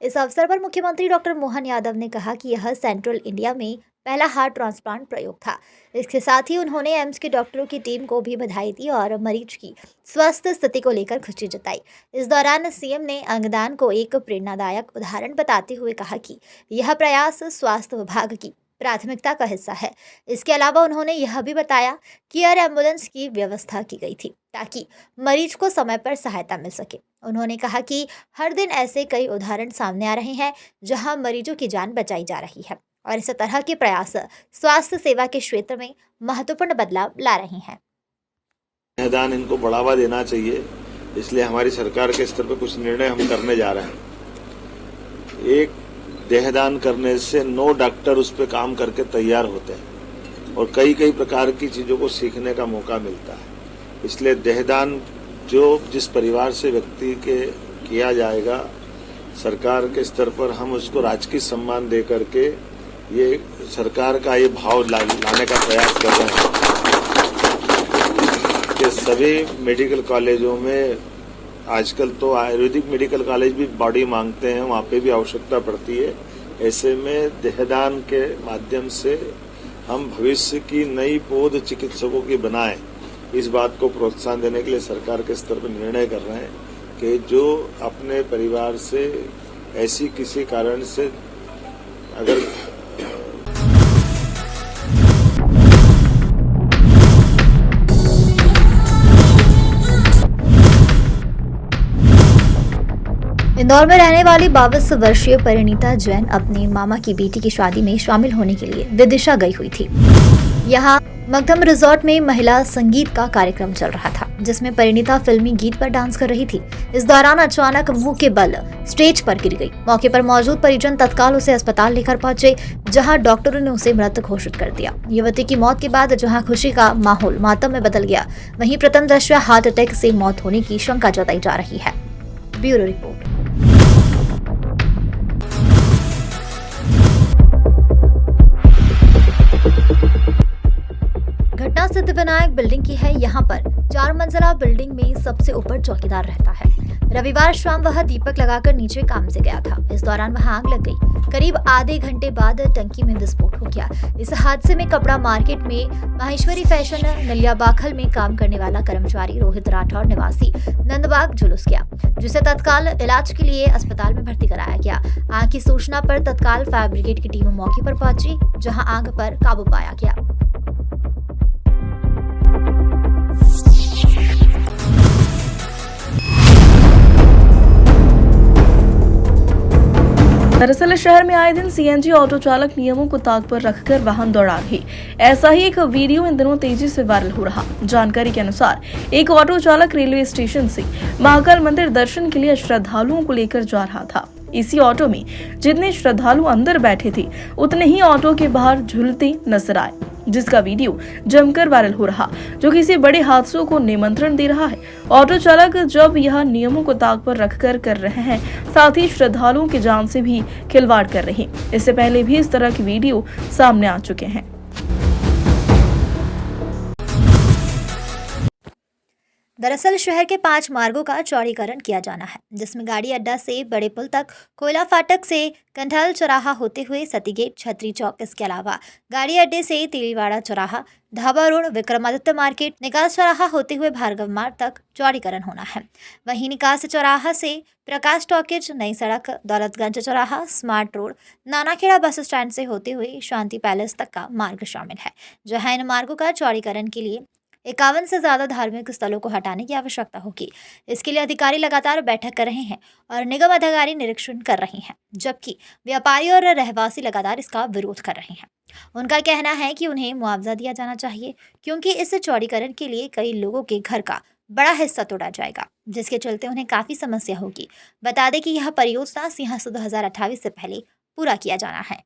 इस अवसर पर मुख्यमंत्री डॉक्टर मोहन यादव ने कहा कि यह सेंट्रल इंडिया में पहला हार्ट ट्रांसप्लांट प्रयोग था। इसके साथ ही उन्होंने एम्स के डॉक्टरों की टीम को भी बधाई दी और मरीज की स्वस्थ स्थिति को लेकर खुशी जताई। इस दौरान सीएम ने अंगदान को एक प्रेरणादायक उदाहरण बताते हुए कहा कि यह प्रयास स्वास्थ्य विभाग की प्राथमिकता का हिस्सा है। इसके अलावा उन्होंने यह भी बताया कि एयर एम्बुलेंस की व्यवस्था की गई थी ताकि मरीज को समय पर सहायता मिल सके। उन्होंने कहा कि हर दिन ऐसे कई उदाहरण सामने आ रहे हैं जहां मरीजों की जान बचाई जा रही है और इस तरह के प्रयास स्वास्थ्य सेवा के क्षेत्र में महत्वपूर्ण बदलाव ला रहे हैं। मैदान इनको बढ़ावा देना चाहिए, इसलिए हमारी सरकार के स्तर पर कुछ निर्णय हम करने जा रहे हैं। एक देहदान करने से 9 डॉक्टर उस पर काम करके तैयार होते हैं और कई प्रकार की चीजों को सीखने का मौका मिलता है। इसलिए देहदान जो जिस परिवार से व्यक्ति के किया जाएगा, सरकार के स्तर पर हम उसको राजकीय सम्मान दे करके ये सरकार का ये भाव लाने का प्रयास कर रहे हैं कि सभी मेडिकल कॉलेजों में आजकल तो आयुर्वेदिक मेडिकल कॉलेज भी बॉडी मांगते हैं, वहाँ पे भी आवश्यकता पड़ती है। ऐसे में देहदान के माध्यम से हम भविष्य की नई पौध चिकित्सकों की बनाएं, इस बात को प्रोत्साहन देने के लिए सरकार के स्तर पर निर्णय कर रहे हैं कि जो अपने परिवार से ऐसी किसी कारण से अगर इंदौर में रहने वाली 22 वर्षीय परिणीता जैन अपने मामा की बेटी की शादी में शामिल होने के लिए विदिशा गई हुई थी। यहाँ मगधम रिजॉर्ट में महिला संगीत का कार्यक्रम चल रहा था, जिसमें परिणीता फिल्मी गीत पर डांस कर रही थी। इस दौरान अचानक मुंह के बल स्टेज पर गिर गई। मौके पर मौजूद परिजन तत्काल उसे अस्पताल लेकर पहुंचे, जहां डॉक्टरों ने उसे मृत घोषित कर दिया। युवती की मौत के बाद जहां खुशी का माहौल मातम में बदल गया, वहीं प्रथम दृष्टया हार्ट अटैक से मौत होने की शंका जताई जा रही है। Bureau report. घटना सिद्धिविनायक बिल्डिंग की है। यहाँ पर 4 मंजिला बिल्डिंग में सबसे ऊपर चौकीदार रहता है। रविवार शाम वह दीपक लगाकर नीचे काम से गया था। इस दौरान वहां आग लग गई। करीब आधे घंटे बाद टंकी में विस्फोट हो गया। इस हादसे में कपड़ा मार्केट में माहेश्वरी फैशन नलियाबाखल में काम करने वाला कर्मचारी रोहित राठौर निवासी नंदबाग झुलस गया, जिसे तत्काल इलाज के लिए अस्पताल में भर्ती कराया गया। आग की सूचना पर तत्काल फायर ब्रिगेड की टीम मौके पर पहुंची, जहाँ आग पर काबू पाया गया। दरअसल शहर में आए दिन सीएनजी ऑटो चालक नियमों को ताक पर रखकर वाहन दौड़ा रहे। ऐसा ही एक वीडियो इन दिनों तेजी से वायरल हो रहा। जानकारी के अनुसार एक ऑटो चालक रेलवे स्टेशन से महाकाल मंदिर दर्शन के लिए श्रद्धालुओं को लेकर जा रहा था। इसी ऑटो में जितने श्रद्धालु अंदर बैठे थे, उतने ही ऑटो के बाहर झूलते नजर आए, जिसका वीडियो जमकर वायरल हो रहा, जो किसी बड़े हादसों को निमंत्रण दे रहा है। ऑटो चालक जब यह नियमों को ताक पर रखकर कर रहे हैं, साथ ही श्रद्धालुओं की जान से भी खिलवाड़ कर रहे हैं। इससे पहले भी इस तरह के वीडियो सामने आ चुके हैं। दरअसल शहर के 5 मार्गों का चौड़ीकरण किया जाना है, जिसमें गाड़ी अड्डा से बड़े पुल तक, कोयला फाटक से कंठाल चौराहा होते हुए सती गेट, छतरी चौक, इसके अलावा गाड़ी अड्डे से तेलीवाड़ा चौराहा, ढाबा रोड, विक्रमादित्य मार्केट, निकास चौराहा होते हुए भार्गव मार्ग तक चौड़ीकरण होना है। वहीं निकास चौराहा से प्रकाश टॉकीज, नई सड़क, दौलतगंज चौराहा, smart road, Nanakheda bus stand से होते हुए शांति पैलेस तक का मार्ग शामिल है, जहां इन मार्गों का चौड़ीकरण के लिए 51 से ज्यादा धार्मिक स्थलों को हटाने की आवश्यकता होगी। इसके लिए अधिकारी लगातार बैठक कर रहे हैं और निगम अधिकारी निरीक्षण कर रहे हैं, जबकि व्यापारी और रहवासी लगातार इसका विरोध कर रहे हैं। उनका कहना है कि उन्हें मुआवजा दिया जाना चाहिए, क्योंकि इस चौड़ीकरण के लिए कई लोगों के घर का बड़ा हिस्सा तोड़ा जाएगा, जिसके चलते उन्हें काफी समस्या होगी। बता दें कि यह परियोजना सिंहासू 2028 से पहले पूरा किया जाना है।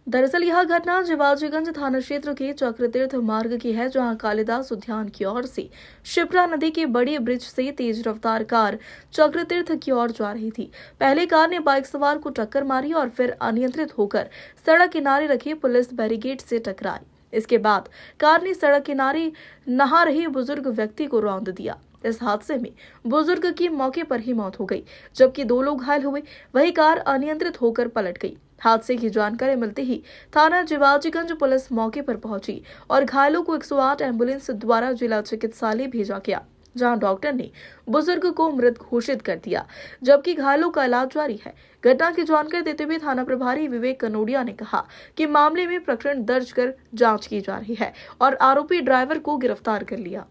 दरअसल यह घटना जिवाजीगंज थाना क्षेत्र के चक्रतीर्थ मार्ग की है, जहां कालिदास उद्यान की ओर से शिप्रा नदी के बड़े ब्रिज से तेज रफ्तार कार चक्रतीर्थ की ओर जा रही थी। पहले कार ने बाइक सवार को टक्कर मारी और फिर अनियंत्रित होकर सड़क किनारे रखे पुलिस बैरिकेड से टकराई। इसके बाद कार ने सड़क किनारे नहा रहे बुजुर्ग व्यक्ति को रौंद दिया। इस हादसे में बुजुर्ग की मौके पर ही मौत हो गई, जबकि 2 लोग घायल हुए। वही कार अनियंत्रित होकर पलट गई। हादसे की जानकारी मिलते ही थाना जिवाजीगंज पुलिस मौके पर पहुंची और घायलों को 108 एम्बुलेंस द्वारा जिला चिकित्सालय भेजा गया, जहां डॉक्टर ने बुजुर्ग को मृत घोषित कर दिया, जबकि घायलों का इलाज जारी है। घटना की जानकारी देते हुए थाना प्रभारी विवेक कनोडिया ने कहा कि मामले में प्रकरण दर्ज कर जांच की जा रही है और आरोपी ड्राइवर को गिरफ्तार कर लिया।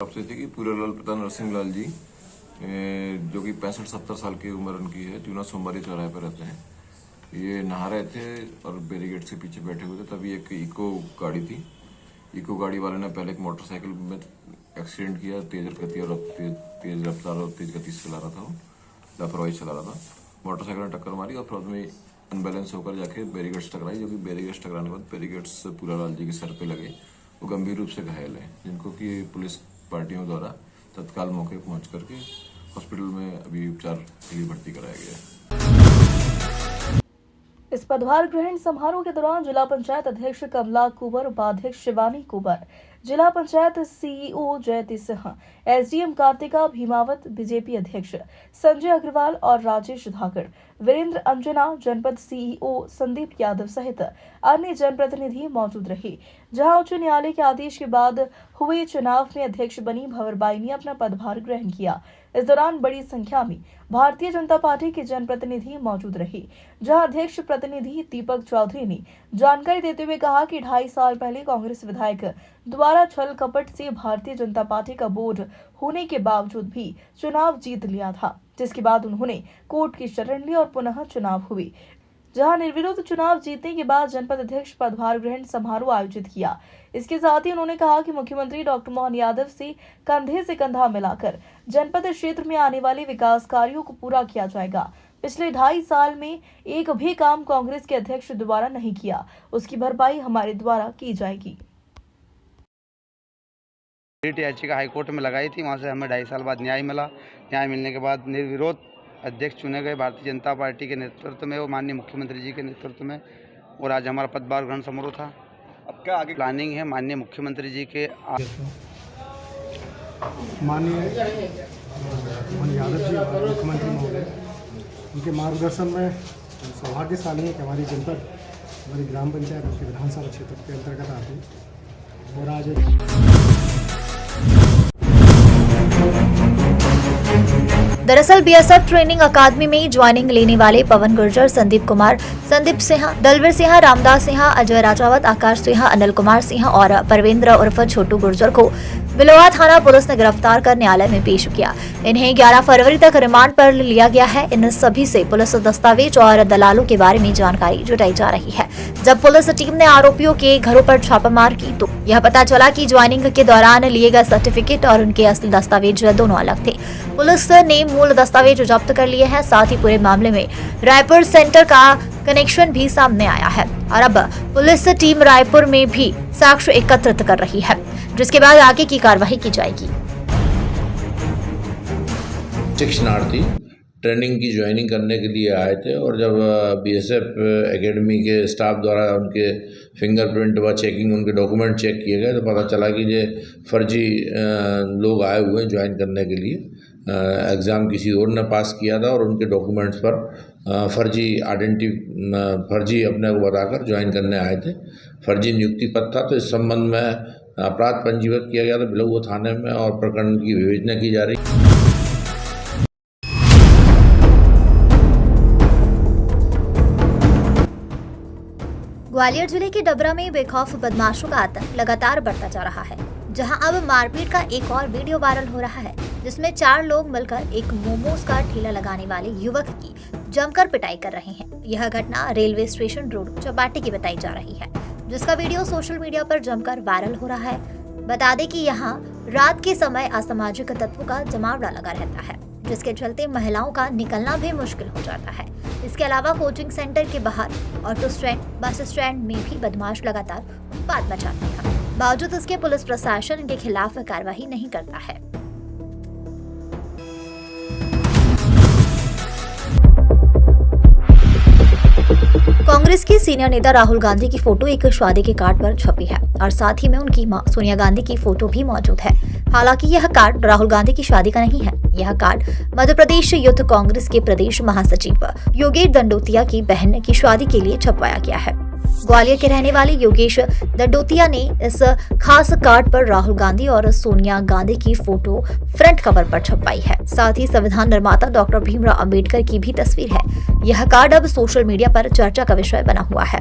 आपसे थी कि पूरेलाल प्रताप नरसिंह लाल जी जो कि 65-70 साल की उम्र उनकी है, ट्यूना सोमवारी चौराहे पर रहते हैं। ये नहा रहे थे और बैरिकेड से पीछे बैठे हुए थे, तभी एक इको गाड़ी थी। इको गाड़ी वाले ने पहले एक मोटरसाइकिल में एक्सीडेंट किया, तेज गति और तेज रफ्तार और तेज गति से चला रहा था, वो लापरवाही चला रहा था। मोटरसाइकिल ने टक्कर मारी और फिर उसमें अनबैलेंस होकर जाके बैरिकेड्स टकराई, जो कि बैरिकेड्स टकराने के बाद बैरिकेड्स पूरेलाल जी के सर पे लगे। वो गंभीर रूप से घायल है, जिनको कि पुलिस पार्टियों द्वारा तत्काल मौके पर पहुंच करके हॉस्पिटल में अभी उपचार के लिए भर्ती कराया गया है। इस पदभार ग्रहण समारोह के दौरान जिला पंचायत अध्यक्ष कमला कुंवर, उपाध्यक्ष शिवानी कुंवर, जिला पंचायत सीईओ जयती सिंह, एसडीएम कार्तिका भीमावत, बीजेपी अध्यक्ष संजय अग्रवाल और राजेश धाकड़, वीरेंद्र अंजना, जनपद सीईओ संदीप यादव सहित अन्य जनप्रतिनिधि मौजूद रहे। जहां उच्च न्यायालय के आदेश के बाद हुए चुनाव में अध्यक्ष बनी भंवरबाई ने अपना पदभार ग्रहण किया। इस दौरान बड़ी संख्या में भारतीय जनता पार्टी के जनप्रतिनिधि मौजूद रहे, जहां अध्यक्ष प्रतिनिधि दीपक चौधरी ने जानकारी देते हुए कहा कि 2.5 साल पहले कांग्रेस विधायक द्वारा छल कपट से भारतीय जनता पार्टी का बोर्ड होने के बावजूद भी चुनाव जीत लिया था, जिसके बाद उन्होंने कोर्ट की शरण ली और पुनः चुनाव हुए, जहां निर्विरोध चुनाव जीतने के बाद जनपद अध्यक्ष पदभार ग्रहण समारोह आयोजित किया। इसके साथ ही उन्होंने कहा कि मुख्यमंत्री डॉक्टर मोहन यादव से कंधे से कंधा मिलाकर जनपद क्षेत्र में आने वाले विकास कार्यों को पूरा किया जाएगा। पिछले 2.5 साल में एक भी काम कांग्रेस के अध्यक्ष द्वारा नहीं किया, उसकी भरपाई हमारे द्वारा की जाएगी। रिट याचिका हाईकोर्ट में लगाई थी, वहाँ से हमें 2.5 साल बाद न्याय मिला। न्याय मिलने के बाद निर्विरोध अध्यक्ष चुने गए भारतीय जनता पार्टी के नेतृत्व में और माननीय मुख्यमंत्री जी के नेतृत्व में, और आज हमारा पदभार ग्रहण समारोह था। अब क्या आगे प्लानिंग है? माननीय मुख्यमंत्री जी के माननीय मोहन यादव जी और मुख्यमंत्री महोदय, उनके मार्गदर्शन में सौभाग्यशाली है कि हमारी जनपद, हमारी ग्राम पंचायत उसके विधानसभा क्षेत्र के अंतर्गत आती है। और आज दरअसल बीएसएफ ट्रेनिंग अकादमी में ज्वाइनिंग लेने वाले पवन गुर्जर, संदीप कुमार, संदीप सिंह, दलवीर सिंह, रामदास सिंह, अजय राजावत, आकाश सिंह, अनिल कुमार सिंह और परवेंद्र उर्फ छोटू गुर्जर को बिलोआ थाना पुलिस ने गिरफ्तार कर न्यायालय में पेश किया। इन्हें 11 फरवरी तक रिमांड पर लिया गया है। इन सभी से पुलिस दस्तावेज और दलालों के बारे में जानकारी जुटाई जा रही है। जब पुलिस टीम ने आरोपियों के घरों पर छापामार की तो यह पता चला कि ज्वाइनिंग के दौरान लिए गए सर्टिफिकेट और उनके असली दस्तावेज दोनों अलग थे। पुलिस ने मूल दस्तावेज जब्त कर लिए हैं। साथ ही पूरे मामले में रायपुर सेंटर का कनेक्शन भी सामने आया है और अब पुलिस टीम रायपुर में भी साक्ष्य एकत्रित कर रही है, जिसके बाद आगे की कार्रवाई की जाएगी। शिक्षणार्थी ट्रेनिंग की ज्वाइनिंग करने के लिए आए थे और जब बीएसएफ एकेडमी के स्टाफ द्वारा उनके फिंगरप्रिंट व चेकिंग, उनके डॉक्यूमेंट चेक किए गए तो पता चला कि ये फर्जी लोग आए हुए हैं ज्वाइन करने के लिए। एग्ज़ाम किसी और ने पास किया था और उनके डॉक्यूमेंट्स पर फर्जी अपने को बताकर ज्वाइन करने आए थे। फर्जी नियुक्ति पत्र था, तो इस संबंध में अपराध पंजीबद्ध किया गया था बिलोआ थाने में और प्रकरण की विवेचना की जा रही। ग्वालियर जिले के डबरा में बेखौफ बदमाशों का आतंक लगातार बढ़ता जा रहा है, जहां अब मारपीट का एक और वीडियो वायरल हो रहा है, जिसमें 4 लोग मिलकर एक मोमोज का ठेला लगाने वाले युवक की जमकर पिटाई कर रहे हैं। यह घटना रेलवे स्टेशन रोड चौपाटी की बताई जा रही है, जिसका वीडियो सोशल मीडिया पर जमकर वायरल हो रहा है। बता दें कि यहाँ रात के समय असामाजिक तत्वों का जमावड़ा लगा रहता है, जिसके चलते महिलाओं का निकलना भी मुश्किल हो जाता है। इसके अलावा कोचिंग सेंटर के बाहर, ऑटो स्टैंड, बस स्टैंड में भी बदमाश लगातार उत्पात मचाते हैं। बावजूद इसके पुलिस प्रशासन इनके खिलाफ कार्रवाई नहीं करता है। कांग्रेस कांग्रेस के सीनियर नेता राहुल गांधी की फोटो एक शादी के कार्ड पर छपी है और साथ ही में उनकी मां सोनिया गांधी की फोटो भी मौजूद है। हालांकि यह कार्ड राहुल गांधी की शादी का नहीं है। यह कार्ड मध्य प्रदेश युद्ध कांग्रेस के प्रदेश महासचिव योगेश दंडोतिया की बहन की शादी के लिए छपवाया गया है। ग्वालियर के रहने वाले योगेश दंडोतिया ने इस खास कार्ड पर राहुल गांधी और सोनिया गांधी की फोटो फ्रंट कवर पर छपवाई है। साथ ही संविधान निर्माता डॉक्टर भीमराव अंबेडकर की भी तस्वीर है। यह कार्ड अब सोशल मीडिया पर चर्चा का विषय बना हुआ है।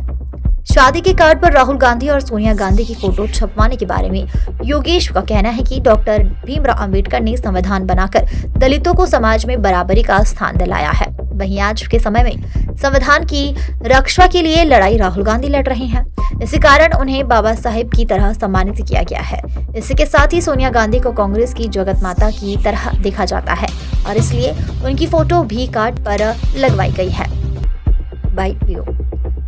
शादी के कार्ड पर राहुल गांधी और सोनिया गांधी की फोटो छपवाने के बारे में योगेश का कहना है कि डॉक्टर भीमराव अंबेडकर ने संविधान बनाकर दलितों को समाज में बराबरी का स्थान दिलाया है। वहीं आज के समय में संविधान की रक्षा के लिए लड़ाई राहुल गांधी लड़ रहे हैं। इसी कारण उन्हें बाबा साहेब की तरह सम्मानित किया गया है। इसके साथ ही सोनिया गांधी को कांग्रेस की जगत माता की तरह देखा जाता है और इसलिए उनकी फोटो भी कार्ड पर लगवाई गई है। Bite view.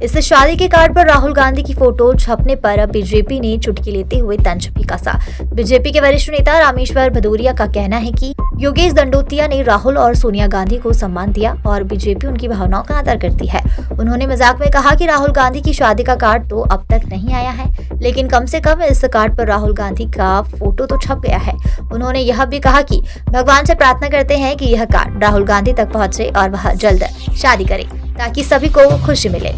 इस शादी के कार्ड पर राहुल गांधी की फोटो छपने पर बीजेपी ने चुटकी लेते हुए तंज भी कसा। बीजेपी के वरिष्ठ नेता रामेश्वर भदौरिया का कहना है कि योगेश दंडोतिया ने राहुल और सोनिया गांधी को सम्मान दिया और बीजेपी उनकी भावनाओं का आदर करती है। उन्होंने मजाक में कहा कि राहुल गांधी की शादी का कार्ड तो अब तक नहीं आया है, लेकिन कम से कम इस कार्ड पर राहुल गांधी का फोटो तो छप गया है। उन्होंने यह भी कहा कि भगवान से प्रार्थना करते हैं कि यह कार्ड राहुल गांधी तक पहुंचे और वह जल्द शादी करे ताकि सभी को खुशी मिले।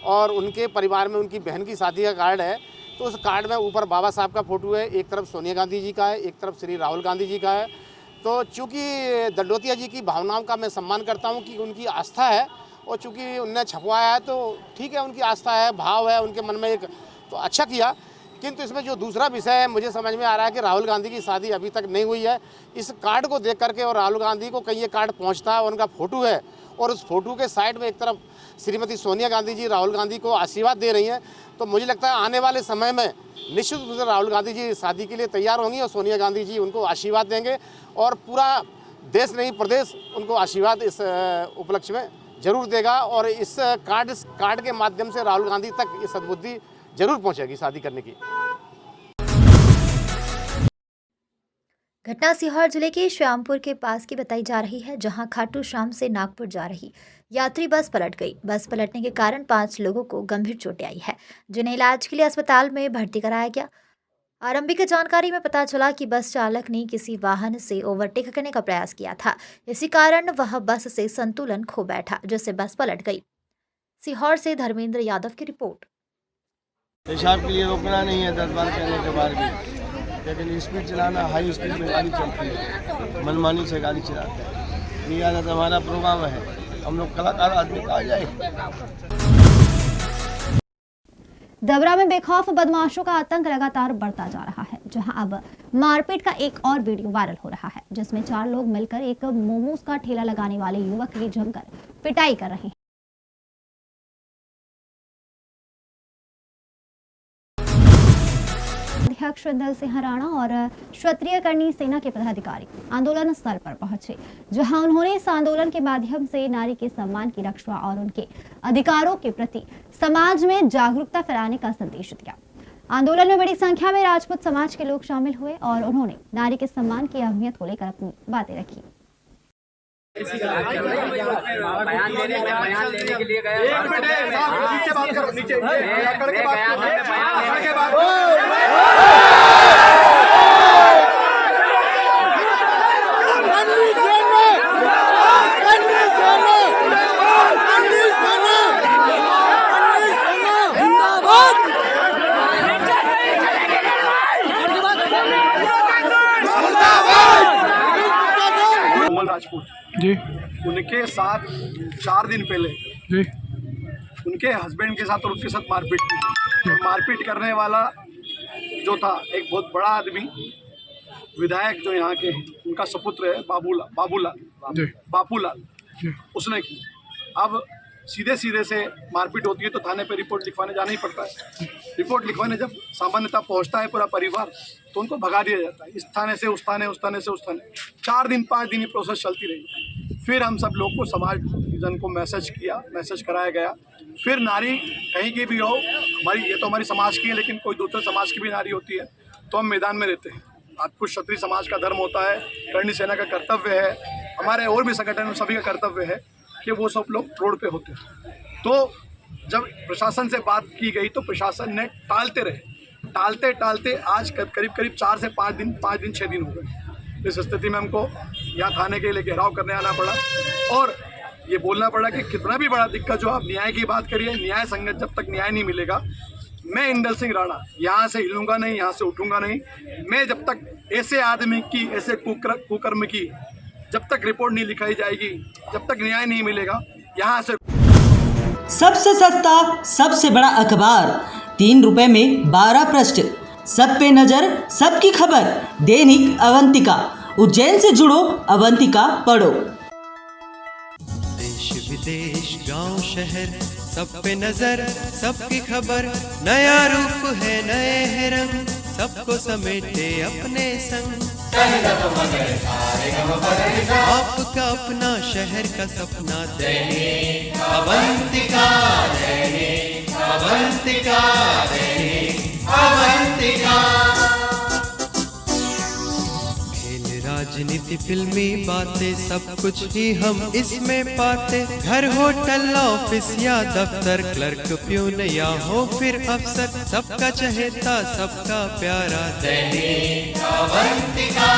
और उनके परिवार में उनकी बहन की शादी का कार्ड है, तो उस कार्ड में ऊपर बाबा साहब का फोटो है, एक तरफ सोनिया गांधी जी का है, एक तरफ श्री राहुल गांधी जी का है। तो चूँकि दंडोतिया जी की भावनाओं का मैं सम्मान करता हूं कि उनकी आस्था है और चूँकि उनने छपवाया है तो ठीक है, उनकी आस्था है, भाव है उनके मन में एक, तो अच्छा किया। किंतु इसमें जो दूसरा विषय है, मुझे समझ में आ रहा है कि राहुल गांधी की शादी अभी तक नहीं हुई है। इस कार्ड को देख करके और राहुल गांधी को कहीं ये कार्ड पहुंचता है और उनका फोटो है और उस फोटो के साइड में एक तरफ श्रीमती सोनिया गांधी जी राहुल गांधी को आशीर्वाद दे रही हैं, तो मुझे लगता है आने वाले समय में निश्चित रूप से राहुल गांधी जी शादी के लिए तैयार होंगी और सोनिया गांधी जी उनको आशीर्वाद देंगे और पूरा देश नहीं प्रदेश उनको आशीर्वाद इस उपलक्ष्य में जरूर देगा और इस कार्ड के माध्यम से राहुल गांधी तक ये सद्बुद्धि जरूर पहुंचेगी शादी करने की। घटना सीहोर जिले के श्यामपुर के पास की बताई जा रही है, जहां खाटू श्याम से नागपुर जा रही यात्री बस पलट गई। बस पलटने के कारण 5 लोगों को गंभीर चोटें आई है, जिन्हें इलाज के लिए अस्पताल में भर्ती कराया गया। आरंभिक जानकारी में पता चला कि बस चालक ने किसी वाहन से ओवरटेक करने का प्रयास किया था। इसी कारण वह बस से संतुलन खो बैठा, जिससे बस पलट गई। सीहोर से धर्मेंद्र यादव की रिपोर्ट। पेशाब के लिए रोकना नहीं है 10 बार कहने के बाद भी, लेकिन स्पीड चलाना, हाई स्पीड में गाड़ी चलती है, मनमानी से गाड़ी चलाते हैं। ये आदत हमारा प्रोग्राम है, हम लोग कलाकार आदमी कहा जाए। दबरा में बेखौफ बदमाशों का आतंक लगातार बढ़ता जा रहा है, जहां अब मारपीट का एक और वीडियो वायरल हो रहा है, जिसमें 4 लोग मिलकर एक मोमोज का ठेला लगाने वाले युवक की जमकर पिटाई कर रहे हैं। अध्यक्ष दल सिंह राणा और क्षत्रिय करणी सेना के पदाधिकारी आंदोलन स्थल पर पहुंचे, जहां उन्होंने इस आंदोलन के माध्यम से नारी के सम्मान की रक्षा और उनके अधिकारों के प्रति समाज में जागरूकता फैलाने का संदेश दिया। आंदोलन में बड़ी संख्या में राजपूत समाज के लोग शामिल हुए और उन्होंने नारी के सम्मान की अहमियत को लेकर अपनी बातें रखी। बयान देने के लिए गया। नीचे बात करो, नीचे करके बात करो। राजपूत जी, उनके साथ 4 दिन पहले जी उनके हस्बैंड के साथ और उनके साथ मारपीट की। मारपीट करने वाला जो था एक बहुत बड़ा आदमी, विधायक जो यहाँ के हैं, उनका सपुत्र है बापूलाल, उसने की। अब सीधे से मारपीट होती है तो थाने पे रिपोर्ट लिखवाने जाना ही पड़ता है। रिपोर्ट लिखवाने जब सामान्यतः पहुँचता है पूरा परिवार, तो उनको भगा दिया जाता है, इस थाने से उस थाने, उस थाने से उस थाने। 4 दिन 5 दिन ये प्रोसेस चलती रही। फिर हम सब लोग को, समाज जन को मैसेज कराया गया। फिर नारी कहीं की भी हो, हमारी ये तो हमारी समाज की है, लेकिन कोई दूसरे समाज की भी नारी होती है तो हम मैदान में रहते हैं। राजपूत क्षत्रिय समाज का धर्म होता है, करणी सेना का कर्तव्य है हमारे और भी संगठन सभी का कर्तव्य है कि वो सब लोग रोड पे होते हैं। तो जब प्रशासन से बात की गई तो प्रशासन ने टालते रहे, टालते आज करीब 4 से 5 दिन 6 दिन हो गए। इस स्थिति में हमको यहाँ थाने के लिए घेराव करने आना पड़ा और ये बोलना पड़ा कि कितना भी बड़ा दिक्कत, जो आप न्याय की बात करिए, न्याय संगत जब तक न्याय नहीं मिलेगा, मैं इंदल सिंह राणा यहाँ से हिलूंगा नहीं, यहाँ से उठूंगा नहीं। मैं जब तक ऐसे आदमी की, ऐसे कुकर्म की जब तक रिपोर्ट नहीं लिखाई जाएगी, जब तक न्याय नहीं मिलेगा, यहाँ से। सबसे सस्ता, सबसे बड़ा अखबार, 3 रुपए में 12 पृष्ठ, सब पे नजर, सबकी खबर, दैनिक अवंतिका। उज्जैन से जुड़ो, अवंतिका पढ़ो। देश विदेश गांव शहर, सब पे नजर, सबकी खबर, नया रूप है, नए हैं रंग, सबको समेटे अपने संग। आपका अपना शहर का सपना, दैनिक अवंतिका, दैनिक अवंतिका, दैनिक अवंतिका। राजनीति, फिल्मी बातें, सब कुछ ही हम इसमें पाते। घर, होटल, ऑफिस या दफ्तर, क्लर्क, प्यून या हो फिर अफसर, सबका चहेता, सबका प्यारा, दैनिक अवंतिका।